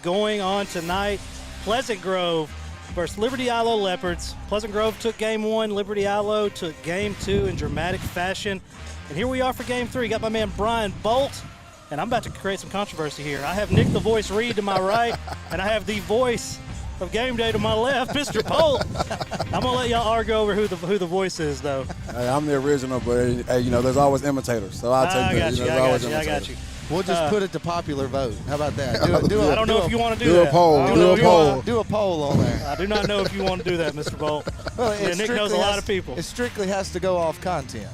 going on tonight. Pleasant Grove versus Liberty Eylau Leopards. Pleasant Grove took game one. Liberty Eylau took game two in dramatic fashion. And here we are for game three. Got my man Brian Bolt. And I'm about to create some controversy here. I have Nick the Voice Reed to my right, and I have the voice of game day to my left, Mr. Bolt. I'm going to let y'all argue over who the voice is, though. Hey, I'm the original, but, there's always imitators. So I'll take that. I got you. We'll just put it to popular vote. How about that? I don't know if you want to do that. Do a poll on there. I do not know if you want to do that, Mr. Bolt. Well, Nick knows a lot of people. It strictly has to go off content.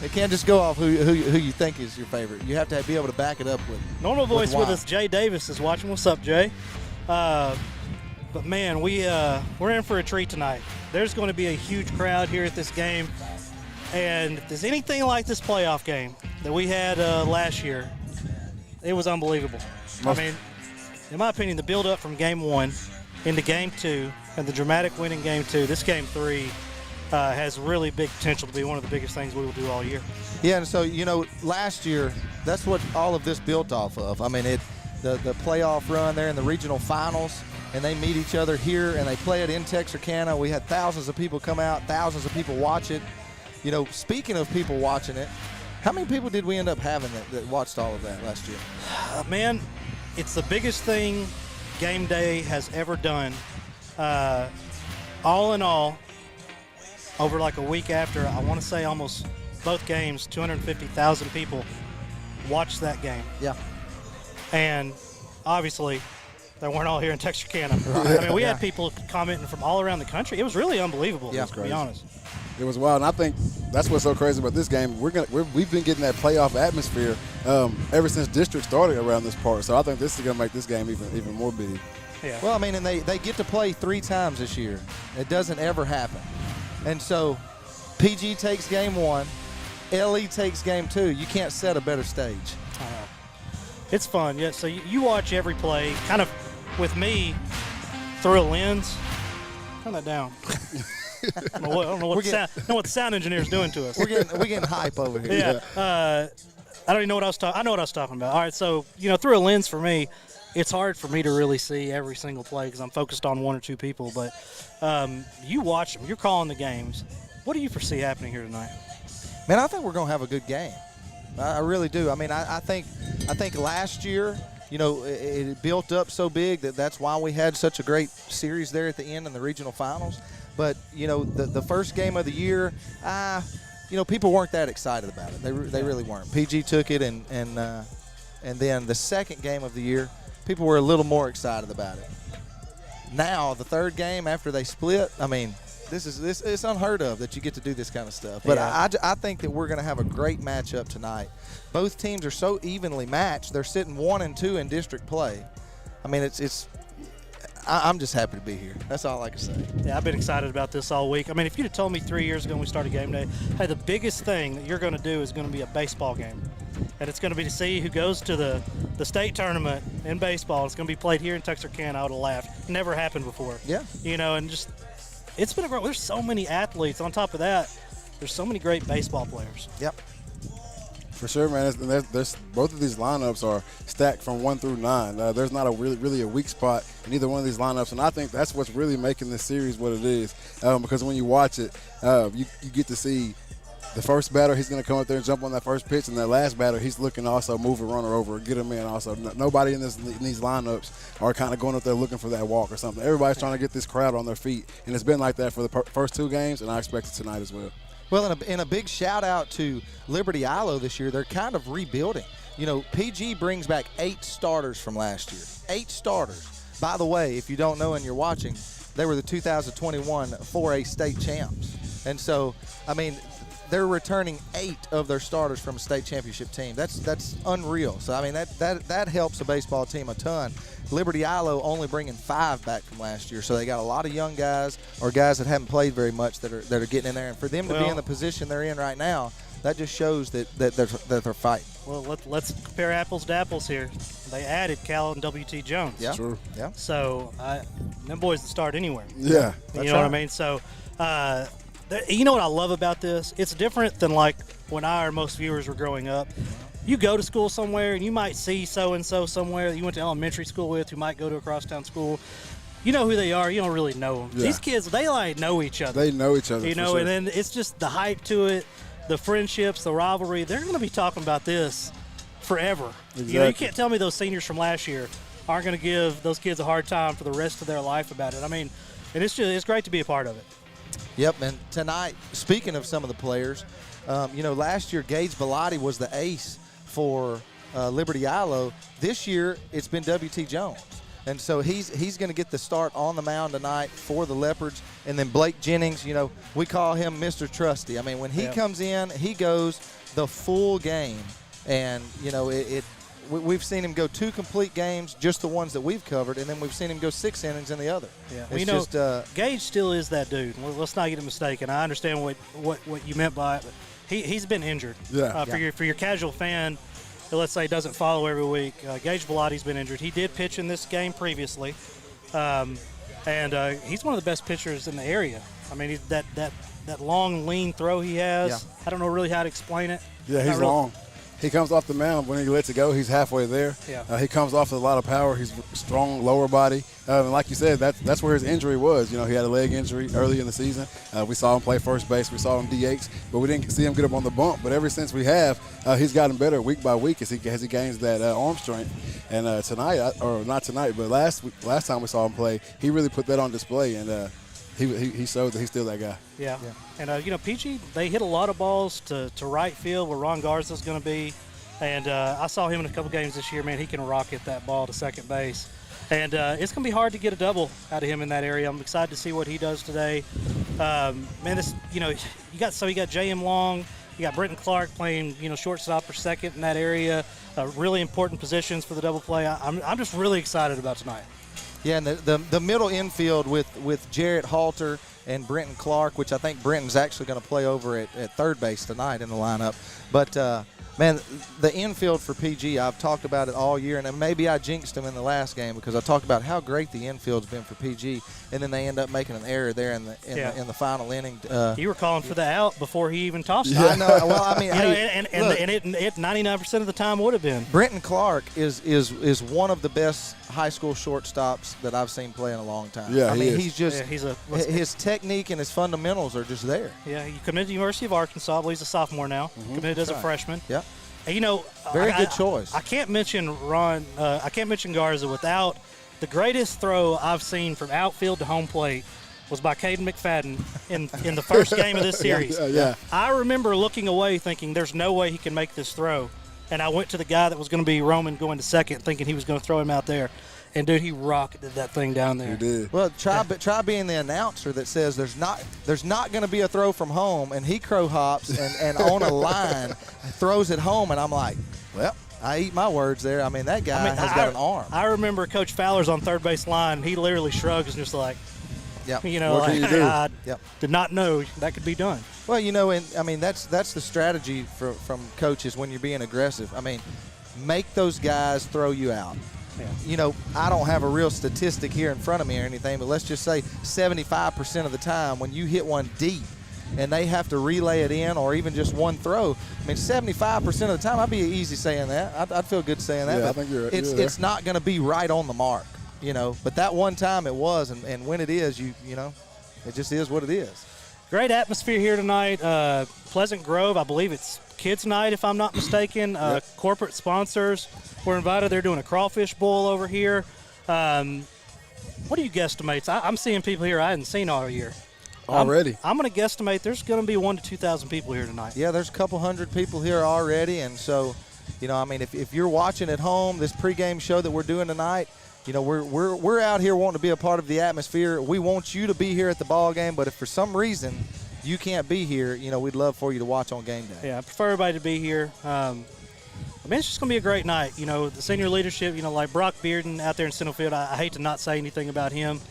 It can't just go off who you think is your favorite. You have to be able to back it up with. Normal voice with us, Jay Davis is watching. What's up, Jay? But man, we're in for a treat tonight. There's going to be a huge crowd here at this game, and if there's anything like this playoff game that we had last year, it was unbelievable. I mean, in my opinion, the build-up from game one into game two and the dramatic win in game two, this game three has really big potential to be one of the biggest things we will do all year. Yeah, and so, last year, that's what all of this built off of. I mean, the playoff run there in the regional finals, and they meet each other here, and they play it in Texarkana. We had thousands of people come out, thousands of people watch it. Speaking of people watching it, how many people did we end up having that watched all of that last year? Man, it's the biggest thing game day has ever done. All in all, over like a week after, I want to say almost both games, 250,000 people watched that game. Yeah. And obviously, they weren't all here in Texarkana. I mean, we had people commenting from all around the country. It was really unbelievable, to be honest. It was wild, and I think that's what's so crazy about this game. We've been getting that playoff atmosphere ever since district started around this part. So I think this is going to make this game even more big. Yeah. Well, I mean, and they get to play 3 times this year. It doesn't ever happen. And so PG takes game 1, LE takes game 2. You can't set a better stage. It's fun, yeah. So you watch every play, kind of with me through a lens. Turn that down. I don't know what the sound engineer's doing to us. We're getting hype over here. Yeah. I don't even know what I was talking. I know what I was talking about. All right, so through a lens for me, it's hard for me to really see every single play because I'm focused on one or two people. But you watch them. You're calling the games. What do you foresee happening here tonight? Man, I think we're going to have a good game. I really do. I mean, I think last year, it built up so big that's why we had such a great series there at the end in the regional finals. But, the first game of the year, people weren't that excited about it. They really weren't. PG took it, and then the second game of the year, people were a little more excited about it. Now, the third game after they split, I mean, it's unheard of that you get to do this kind of stuff. But I think that we're going to have a great matchup tonight. Both teams are so evenly matched. They're sitting 1 and 2 in district play. I mean, I'm just happy to be here. That's all I can say. Yeah, I've been excited about this all week. I mean, if you'd have told me 3 years ago when we started game day, hey, the biggest thing that you're going to do is going to be a baseball game. And it's going to be to see who goes to the state tournament in baseball. It's going to be played here in Texarkana. I would have laughed. Never happened before. Yeah. And just it's been a great – there's so many athletes. On top of that, there's so many great baseball players. Yep. For sure, man. There's both of these lineups are stacked from 1 through 9. There's not really a weak spot in either one of these lineups, and I think that's what's really making this series what it is. Because when you watch it, you get to see the first batter, he's going to come up there and jump on that first pitch, and that last batter, he's looking to also move a runner over, get him in. Also, nobody in these lineups are kind of going up there looking for that walk or something. Everybody's trying to get this crowd on their feet, and it's been like that for the first 2 games, and I expect it tonight as well. Well, in a big shout-out to Liberty Eylau this year, they're kind of rebuilding. PG brings back 8 starters from last year. 8 starters. By the way, if you don't know and you're watching, they were the 2021 4A state champs. And so, I mean, they're returning 8 of their starters from a state championship team. That's unreal. So, I mean, that helps a baseball team a ton. Liberty Eylau only bringing 5 back from last year, so they got a lot of young guys or guys that haven't played very much that are getting in there. And for them to be in the position they're in right now, that just shows that they're fighting. Well, let's compare apples to apples here. They added Cal and W.T. Jones. Yeah, sure. Yeah. So them boys can start anywhere. Yeah, you know what I mean. So. You know what I love about this? It's different than like when I or most viewers were growing up. you go to school somewhere and you might see so-and-so somewhere that you went to elementary school with who might go to a crosstown school. You know who they are. You don't really know them. Yeah. These kids, they like know each other. They know each other. You know, sure. and then it's just the hype to it, the friendships, the rivalry. They're going to be talking about this forever. Exactly. You know, you can't tell me those seniors from last year aren't going to give those kids a hard time for the rest of their life about it. I mean, and it's great to be a part of it. Yep, and tonight, speaking of some of the players, you know, last year Gage Bellotti was the ace for Liberty Eylau. This year it's been W.T. Jones. And so he's going to get the start on the mound tonight for the Leopards. And then Blake Jennings, you know, we call him Mr. Trusty. I mean, when he comes in, he goes the full game. And, you know, we've seen him go 2 complete games, just the ones that we've covered, and then we've seen him go 6 innings in the other. Yeah, well, you know, Gage still is that dude. Let's not get it mistaken. I understand what you meant by it, but he's been injured. Yeah. For your casual fan, that, let's say, doesn't follow every week, Gage Bellotti's been injured. He did pitch in this game previously, and he's one of the best pitchers in the area. I mean, that long, lean throw he has, Yeah. I don't know really how to explain it. Yeah, he's long. He comes off the mound. When he lets it go, he's halfway there. Yeah. He comes off with a lot of power. He's strong lower body. And like you said, that's where his injury was. You know, he had a leg injury early in the season. We saw him play first base. We saw him DH, but we didn't see him get up on the bump. But ever since we have, he's gotten better week by week as he gains that arm strength. And tonight, or not tonight, but last time we saw him play, he really put that on display. And he showed that he's still that guy. Yeah. And, you know, PG, they hit a lot of balls to right field where Ron Garza's going to be. And I saw him in a couple games this year. Man, he can rocket that ball to second base. And it's going to be hard to get a double out of him in that area. I'm excited to see what he does today. Man, this, you know, you got J.M. Long. You got Brenton Clark playing, you know, shortstop or second in that area. Really important positions for the double play. I'm just really excited about tonight. Yeah, and the middle infield with Jarrett Halter and Brenton Clark, which I think Brenton's actually going to play over at third base tonight in the lineup. But, man, the infield for PG, I've talked about it all year, and maybe I jinxed him in the last game because I talked about how great the infield's been for PG, and then they end up making an error there in the final inning. You were calling for the out before he even tossed it. I know. Well, I mean, you know, and it 99% of the time would have been. Brenton Clark is one of the best high school shortstops that I've seen play in a long time. Yeah, I mean, he's just his technique and his fundamentals are just there. Yeah, he committed to the University of Arkansas. But he's a sophomore now. Committed as a freshman. Yeah. You know, very good choice. I can't mention I can't mention Garza without the greatest throw I've seen from outfield to home plate was by Caden McFadden in the first game of this series. Yeah. I remember looking away thinking there's no way he can make this throw. And I went to the guy that was going to be Roman going to second thinking he was going to throw him out there. And, dude, he rocketed that thing down there. He did. Well, try being the announcer that says there's not going to be a throw from home, and he crow hops and on a line throws it home, and I'm like, well, I eat my words there. I mean, that guy has got an arm. I remember Coach Fowler's on third base line. He literally shrugs and just like, you know, what can you do? I did not know that could be done. Well, you know, and I mean that's the strategy from coaches when you're being aggressive. I mean, make those guys throw you out. Yeah. You know, I don't have a real statistic here in front of me or anything, but let's just say 75% of the time when you hit one deep and they have to relay it in or even just one throw, I mean, 75% of the time, I'd be easy saying that. I'd feel good saying that. Yeah, but I think you're it's not going to be right on the mark, you know. But that one time it was, and when it is, you know, it just is what it is. Great atmosphere here tonight. Pleasant Grove, I believe it's kids' night, if I'm not mistaken. Corporate sponsors were invited. They're doing a crawfish bowl over here. What do you guesstimate? I'm seeing people here I hadn't seen all year. Already. I'm going to guesstimate there's going to be 1,000 to 2,000 people here tonight. Yeah, there's a couple hundred people here already, and so, you know, I mean, if you're watching at home, this pregame show that we're doing tonight, you know, we're out here wanting to be a part of the atmosphere. We want you to be here at the ball game, but if for some reason you can't be here, you know, we'd love for you to watch on game day. Yeah, I prefer everybody to be here. I mean, it's just going to be a great night. You know, the senior leadership, you know, like Brock Bearden out there in center field, I hate to not say anything about him.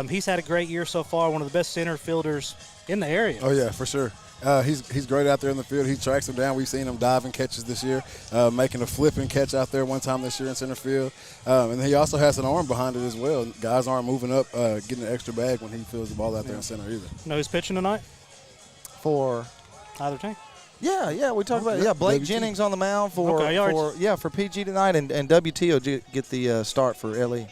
He's had a great year so far, one of the best center fielders in the area. Oh, yeah, for sure. He's great out there in the field. He tracks them down. We've seen him diving catches this year, making a flipping catch out there one time this year in center field. And he also has an arm behind it as well. Guys aren't moving up, getting an extra bag when he feels the ball out there in center either. You know who's pitching tonight? For either team? Yeah, we talked about it. Yeah, Blake WT. Jennings on the mound for PG tonight, and WT will get the start for LE.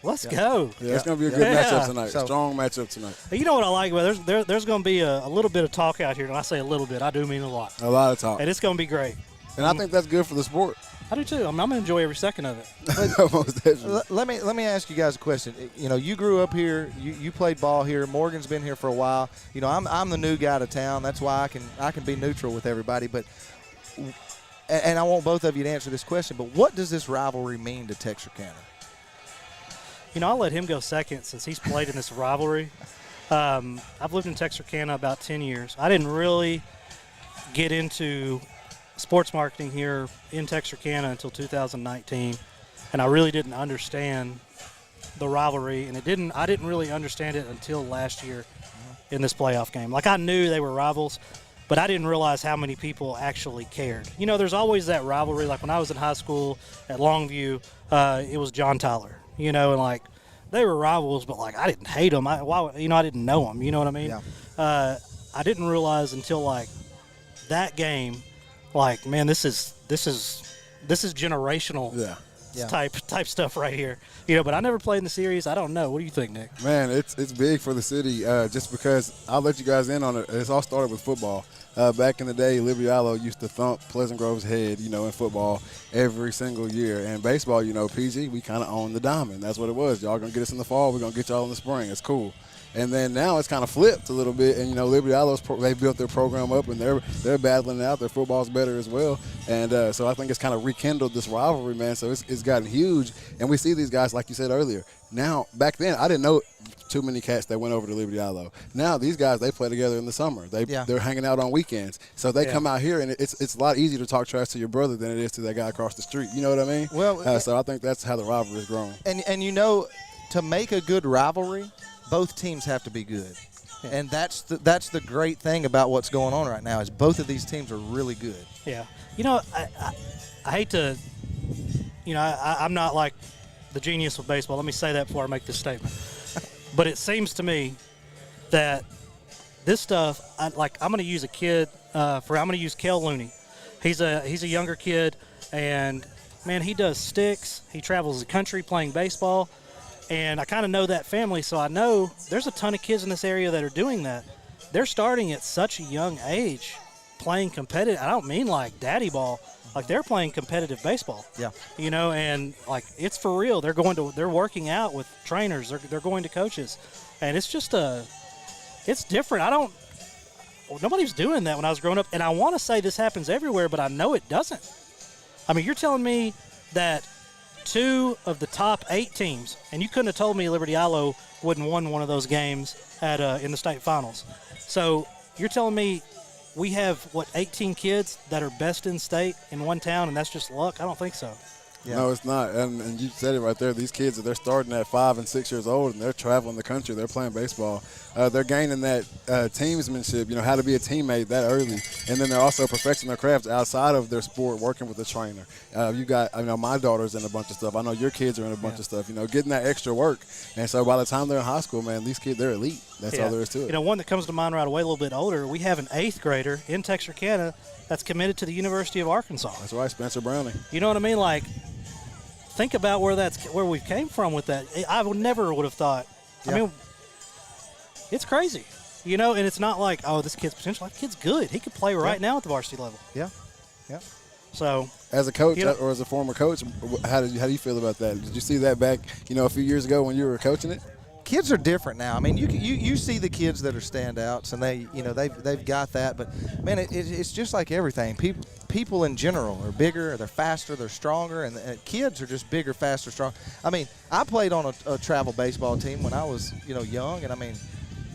Let's go. Yeah, it's going to be a good matchup tonight. So, strong matchup tonight. You know what I like about it? There's going to be a little bit of talk out here. And I say a little bit, I do mean a lot. A lot of talk. And it's going to be great. And I think that's good for the sport. I do too. I'm going to enjoy every second of it. Most definitely. Let me ask you guys a question. You know, you grew up here. You played ball here. Morgan's been here for a while. You know, I'm the new guy to town. That's why I can be neutral with everybody. But and I want both of you to answer this question. But what does this rivalry mean to Texarkana? You know, I'll let him go second since he's played in this rivalry. I've lived in Texarkana about 10 years. I didn't really get into sports marketing here in Texarkana until 2019, and I really didn't understand the rivalry, and I didn't really understand it until last year in this playoff game. Like, I knew they were rivals, but I didn't realize how many people actually cared. You know, there's always that rivalry. Like when I was in high school at Longview, it was John Tyler. You know, and like they were rivals, but like I didn't hate them. I didn't know them. You know what I mean? Yeah. I didn't realize until like that game, like man, this is generational. Yeah. Type stuff right here. You know, but I never played in the series. I don't know. What do you think, Nick? Man, it's big for the city just because I'll let you guys in on it. It's all started with football. Back in the day, Liberty Eylau used to thump Pleasant Grove's head, you know, in football every single year. And baseball, you know, PG, we kind of own the diamond. That's what it was. Y'all going to get us in the fall. We're going to get y'all in the spring. It's cool. And then now it's kind of flipped a little bit, and you know Liberty Eylau, they built their program up, and they're battling it out. Their football's better as well, and so I think it's kind of rekindled this rivalry, man. So it's gotten huge, and we see these guys like you said earlier. Now back then I didn't know too many cats that went over to Liberty Eylau. Now these guys they play together in the summer. They're hanging out on weekends, so they come out here, and it's a lot easier to talk trash to your brother than it is to that guy across the street. You know what I mean? Well, so I think that's how the rivalry has grown. And you know, to make a good rivalry, both teams have to be good, and that's the great thing about what's going on right now is both of these teams are really good. Yeah, you know, I hate to, you know, I'm not like the genius of baseball. Let me say that before I make this statement. But it seems to me that this stuff, I'm going to use a kid I'm going to use Kel Looney. He's a younger kid, and man, he does sticks. He travels the country playing baseball. And I kind of know that family, so I know there's a ton of kids in this area that are doing that. They're starting at such a young age playing competitive. I don't mean like daddy ball. Like they're playing competitive baseball. Yeah. You know, and like it's for real. They're working out with trainers. They're going to coaches. And it's just it's different. Nobody was doing that when I was growing up. And I want to say this happens everywhere, but I know it doesn't. I mean, you're telling me that 2 of the top 8 teams, and you couldn't have told me Liberty Eylau wouldn't won one of those games in the state finals. So you're telling me we have, 18 kids that are best in state in one town, and that's just luck? I don't think so. Yeah. No, it's not. And you said it right there. These kids, they're starting at 5 and 6 years old, and they're traveling the country. They're playing baseball. They're gaining that teamsmanship, you know, how to be a teammate that early. And then they're also perfecting their craft outside of their sport, working with a trainer. You got, my daughter's in a bunch of stuff. I know your kids are in a bunch of stuff, you know, getting that extra work. And so by the time they're in high school, man, these kids, they're elite. That's all there is to it. You know, one that comes to mind right away, a little bit older, we have an 8th grader in Texarkana that's committed to the University of Arkansas. That's right, Spencer Browning. You know what I mean? Like, think about where we came from with that. I never would have thought. Yeah. I mean, it's crazy, you know. And it's not like, oh, this kid's potential. That kid's good. He could play right now at the varsity level. Yeah, yeah. So, as a coach or as a former coach, how do you feel about that? Did you see that back, a few years ago when you were coaching it? Kids are different now. I mean, you see the kids that are standouts, and they've got that. But man, it's just like everything. People in general are bigger, they're faster, they're stronger, and kids are just bigger, faster, stronger. I mean, I played on a travel baseball team when I was young, and I mean,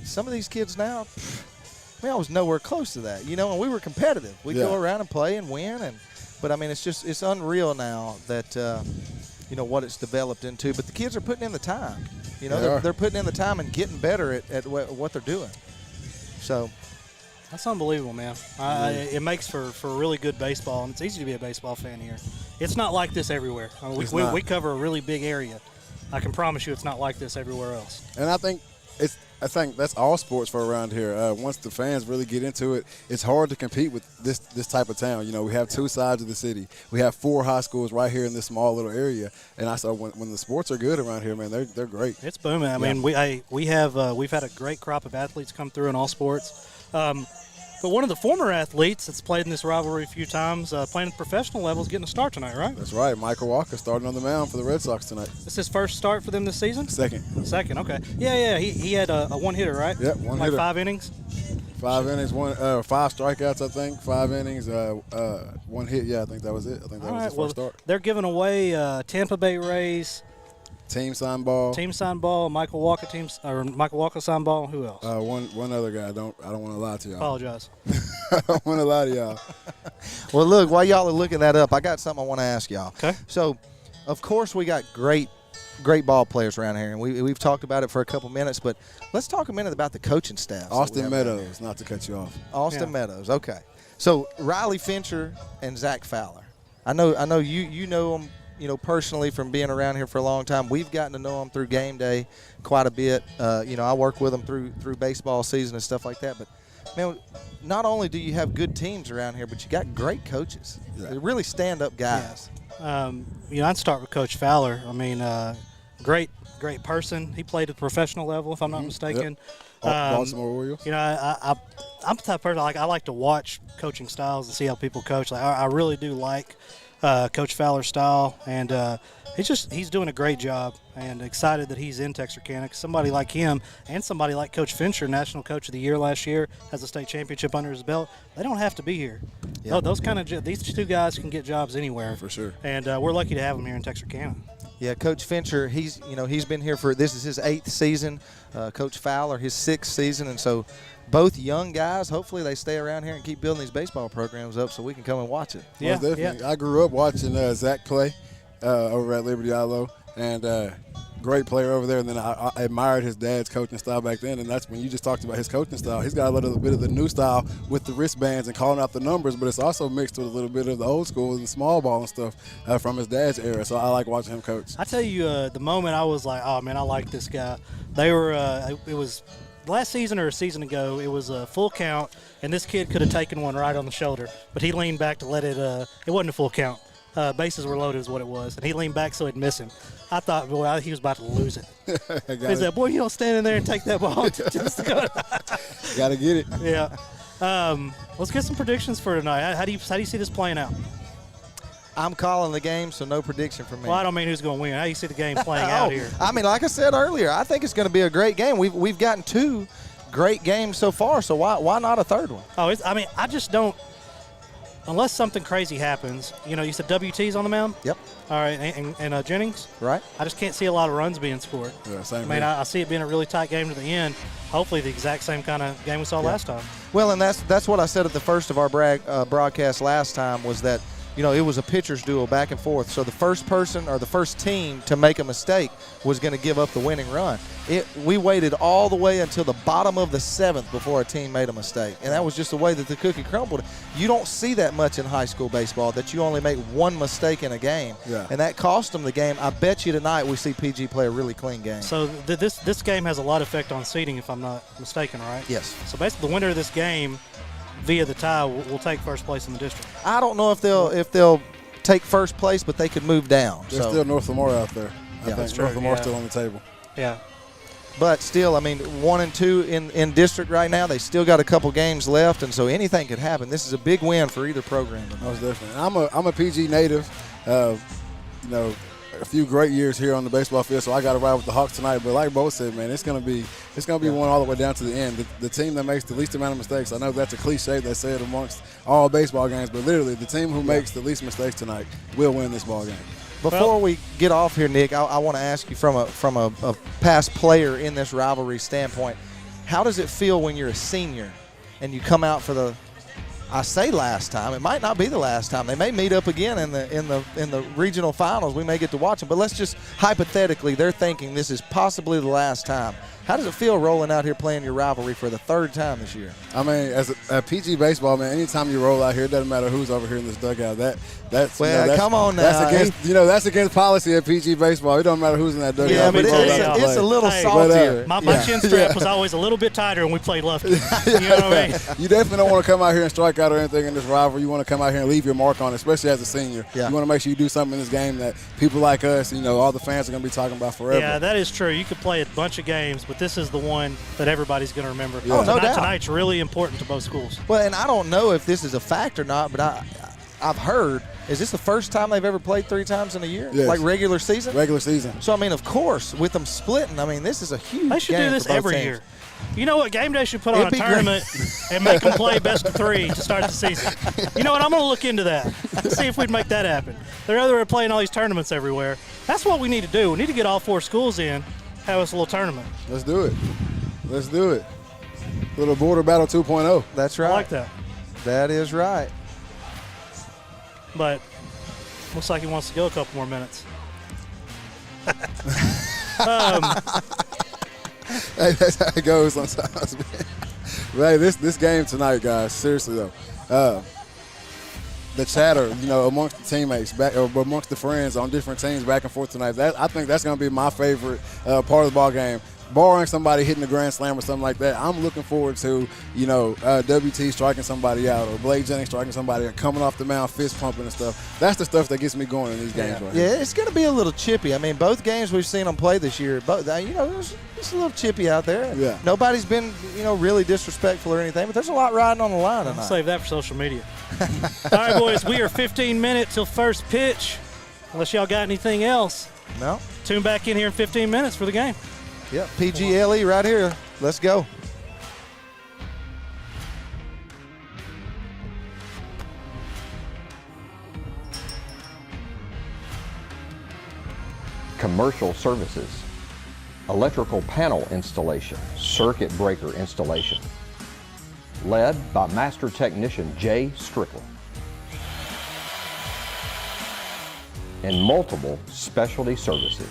some of these kids now, I was nowhere close to that. And we were competitive. We'd go around and play and win, but I mean, it's unreal now that what it's developed into. But the kids are putting in the time. They're putting in the time and getting better at what they're doing. So that's unbelievable, man. It makes for really good baseball, and it's easy to be a baseball fan here. It's not like this everywhere. I mean, we cover a really big area. I can promise you it's not like this everywhere else. And I think I think that's all sports for around here. Once the fans really get into it, it's hard to compete with this type of town. You know, we have two sides of the city. We have 4 high schools right here in this small little area. And I saw when the sports are good around here, man, they're great. It's booming. I mean, we've had a great crop of athletes come through in all sports. But one of the former athletes that's played in this rivalry a few times, playing at the professional level, is getting a start tonight, right? That's right. Michael Walker starting on the mound for the Red Sox tonight. This his first start for them this season? Second, okay. Yeah. He had a one-hitter, right? Yep, one like hitter. 5 innings? 5 innings, 5 strikeouts, I think. 5 innings, 1 hit. Yeah, I think that was it. I think that was his first start. They're giving away Tampa Bay Rays team sign ball. Michael Walker sign ball. Who else? One other guy. I don't want to lie to y'all. Apologize. I don't want to lie to y'all. Well, look, while y'all are looking that up, I got something I want to ask y'all. Okay. So, of course, we got great ball players around here, and we've talked about it for a couple minutes, but let's talk a minute about the coaching staff. Austin Meadows, not to cut you off. Austin Meadows, okay. So, Riley Fincher and Zach Fowler. I know you know them, personally from being around here for a long time. We've gotten to know them through game day quite a bit. I work with them through baseball season and stuff like that. But, man, not only do you have good teams around here, but you got great coaches. Yeah. They're really stand-up guys. Yeah. I'd start with Coach Fowler. I mean, great person. He played at the professional level, if I'm not mistaken. Yep. Baltimore Orioles. I'm the type of person I like to watch coaching styles and see how people coach. Like I really do like Coach Fowler's style, and he's doing a great job, and excited that he's in Texarkana. 'Cause somebody like him and somebody like Coach Fincher, National Coach of the Year last year, has a state championship under his belt. They don't have to be here. Yeah. These two guys can get jobs anywhere for sure, and we're lucky to have them here in Texarkana. Yeah, Coach Fincher, he's been here this is his 8th season. Coach Fowler, his 6th season, and so both young guys. Hopefully, they stay around here and keep building these baseball programs up so we can come and watch it. Yeah, definitely. I grew up watching Zach play over at Liberty Eylau, and great player over there. And then I admired his dad's coaching style back then, and that's when you just talked about his coaching style. He's got a little bit of the new style with the wristbands and calling out the numbers, but it's also mixed with a little bit of the old school and the small ball and stuff from his dad's era. So I like watching him coach. I tell you, the moment I was like, oh man, I like this guy. They were. It was last season or a season ago. It was a full count, and this kid could have taken one right on the shoulder, but he leaned back to let it. It wasn't a full count. Bases were loaded is what it was, and he leaned back so it'd miss him. I thought, boy, he was about to lose it. He said, boy, you don't stand in there and take that ball. Got to get it. Yeah. Let's get some predictions for tonight. How do you see this playing out? I'm calling the game, so no prediction for me. Well, I don't mean who's going to win. How do you see the game playing out here? I mean, like I said earlier, I think it's going to be a great game. We've gotten 2 great games so far, so why not a third one? I just don't. Unless something crazy happens, you said WT's on the mound? Yep. All right, and Jennings? Right. I just can't see a lot of runs being scored. Yeah, same I see it being a really tight game to the end. Hopefully the exact same kind of game we saw last time. Well, and that's what I said at the first of our broadcast last time was that, it was a pitcher's duel back and forth. So the first person or the first team to make a mistake was going to give up the winning run. We waited all the way until the bottom of the 7th before a team made a mistake. And that was just the way that the cookie crumbled. You don't see that much in high school baseball, that you only make one mistake in a game. Yeah. And that cost them the game. I bet you tonight we see PG play a really clean game. So this game has a lot of effect on seeding, if I'm not mistaken, right? Yes. So basically the winner of this game via the tie will take first place in the district. I don't know if they'll take first place, but they could move down. There's still North Lamar out there. I think true. North Lamar's still on the table. Yeah. But still, 1 and 2 in district right now. They still got a couple games left, and so anything could happen. This is a big win for either program. Most definitely. I'm a PG native. A few great years here on the baseball field, so I got to ride with the Hawks tonight. But like Bo said, man, it's gonna be one all the way down to the end. The team that makes the least amount of mistakes. I know that's a cliche they say it amongst all baseball games, but literally the team who makes the least mistakes tonight will win this ball game. Before we get off here, Nick, I want to ask you from a past player in this rivalry standpoint, how does it feel when you're a senior and you come out for the I say last time. It might not be the last time. They may meet up again in the regional finals. We may get to watch them. But let's just hypothetically, they're thinking this is possibly the last time. How does it feel rolling out here playing your rivalry for the third time this year? I mean, as a PG baseball, man, anytime you roll out here, it doesn't matter who's over here in this dugout. That's well, that's, come on now. That's against that's against policy of PG baseball. It don't matter who's in that dugout. Yeah, but it's a little saltier. My chin strap was always a little bit tighter when we played lefty. You know what I mean? You definitely don't want to come out here and strike out or anything in this rivalry. You want to come out here and leave your mark on it, especially as a senior. Yeah. You want to make sure you do something in this game that people like us, all the fans are going to be talking about forever. Yeah, that is true. You could play a bunch of games, but this is the one that everybody's going to remember. Yeah. Oh, no doubt. Tonight's really important to both schools. Well, and I don't know if this is a fact or not, but I've heard, is this the first time they've ever played 3 times in a year? Yes. Like regular season? Regular season. So, I mean, of course, with them splitting, I mean, this is a huge They should game do this for both every teams. year. You know what? Game Day should put on a It'd be tournament and make them play best of 3 to start the season. You know what? I'm going to look into that. See if we'd make that happen. They're playing all these tournaments everywhere. That's what we need to do. We need to get all 4 schools in, have us a little tournament. Let's do it. Let's do it. Little border battle 2.0. That's right. I like that. That is right. But looks like he wants to go a couple more minutes. Hey, that's how it goes sometimes, man. But hey, this game tonight, guys, seriously though, the chatter, amongst the teammates, amongst the friends on different teams back and forth tonight, I think that's going to be my favorite part of the ball game. Barring somebody hitting the grand slam or something like that, I'm looking forward to, WT striking somebody out or Blake Jennings striking somebody out, coming off the mound, fist pumping and stuff. That's the stuff that gets me going in these games right here. Yeah, it's going to be a little chippy. I mean, both games we've seen them play this year, it's a little chippy out there. Yeah. Nobody's been, really disrespectful or anything, but there's a lot riding on the line tonight. I'll save that for social media. All right, boys, we are 15 minutes till first pitch. Unless y'all got anything else. No. Tune back in here in 15 minutes for the game. Yep, PGLE right here. Let's go. Commercial services, electrical panel installation, circuit breaker installation, led by Master Technician Jay Strickland, and multiple specialty services.